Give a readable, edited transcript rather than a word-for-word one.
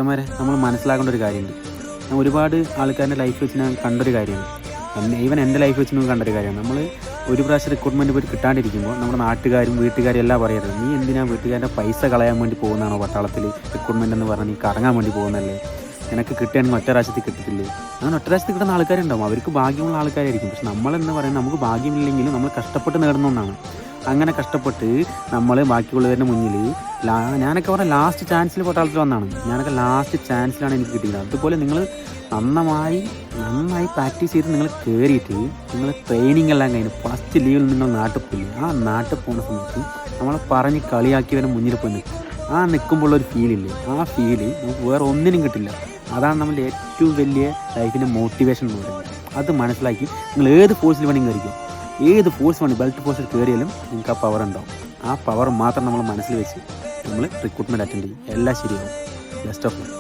നമ്മൾ മനസ്സിലാക്കേണ്ട ഒരു കാര്യമുണ്ട്. ഞാൻ ഒരുപാട് ആൾക്കാരുടെ ലൈഫ് വെച്ച് ഞാൻ കണ്ടൊരു കാര്യമാണ്. ഈവൻ എൻ്റെ ലൈഫ് വെച്ച് നമുക്ക് കണ്ടൊരു കാര്യമാണ്. നമ്മൾ ഒരു പ്രാവശ്യം റിക്രൂട്ട്മെൻറ്റ് പോയിട്ട് കിട്ടാണ്ടിരിക്കുമ്പോൾ നമ്മുടെ നാട്ടുകാരും വീട്ടുകാരും എല്ലാം പറയരുത്, നീ എന്തിനാ വീട്ടുകാരുടെ പൈസ കളയാൻ വേണ്ടി പോകുന്നതാണോ പട്ടാളത്തിൽ റിക്രൂട്ട്മെൻറ്റ് എന്ന് പറഞ്ഞാൽ നീ കറങ്ങാൻ വേണ്ടി പോകുന്നതല്ലേ, നിനക്ക് കിട്ടുകയാണെങ്കിൽ ഒറ്റ പ്രാവശ്യത്തിൽ കിട്ടത്തില്ലേ. അങ്ങനെ ഒറ്റ പ്രാവശ്യത്തിൽ കിട്ടുന്ന ആൾക്കാരുണ്ടാവും, അവർക്ക് ഭാഗ്യമുള്ള ആൾക്കാരായിരിക്കും. പക്ഷെ നമ്മളെന്ന് പറയുന്നത് നമുക്ക് ഭാഗ്യമില്ലെങ്കിലും നമ്മൾ കഷ്ടപ്പെട്ട് നേടുന്ന ഒന്നാണ്. അങ്ങനെ കഷ്ടപ്പെട്ട് നമ്മൾ ബാക്കിയുള്ളവരുടെ മുന്നിൽ ഞാനൊക്കെ പറഞ്ഞാൽ ലാസ്റ്റ് ചാൻസിൽ പട്ടാളത്തിൽ വന്നതാണ്. ഞാനൊക്കെ ലാസ്റ്റ് ചാൻസിലാണ് എനിക്ക് കിട്ടിയത്. അതുപോലെ നിങ്ങൾ നന്നായി പ്രാക്ടീസ് ചെയ്ത് നിങ്ങൾ കയറിയിട്ട് നിങ്ങൾ ട്രെയിനിങ് എല്ലാം കഴിഞ്ഞ് ഫസ്റ്റ് ലീവിൽ നിങ്ങൾ നാട്ടിൽ പോയി. ആ നാട്ടിൽ പോകുന്ന സമയത്ത് നമ്മളെ പറഞ്ഞ് കളിയാക്കിയവരെ മുന്നിൽ പോയി നിൽക്കും. ആ നിൽക്കുമ്പോഴുള്ളൊരു ഫീലില്ലേ, ആ ഫീല് നമുക്ക് വേറെ ഒന്നിനും കിട്ടില്ല. അതാണ് നമ്മളുടെ ഏറ്റവും വലിയ ലൈഫിൻ്റെ മോട്ടിവേഷൻ എന്ന് പറയുന്നത്. അത് മനസ്സിലാക്കി നിങ്ങൾ ഏത് ഫോഴ്സിൽ വേണമെങ്കിൽ കയറിക്കും, ഏത് ഫോഴ്സ് വേണം ബെൽറ്റ് ഫോഴ്സിൽ കയറിയാലും നിങ്ങൾക്ക് ആ പവർ ഉണ്ടാവും. ആ പവർ മാത്രം നമ്മൾ മനസ്സിൽ വെച്ച് നമ്മൾ റിക്രൂട്ട്മെൻറ്റ് അറ്റൻഡ് ചെയ്യും, എല്ലാം ശരിയാവും. Best of luck.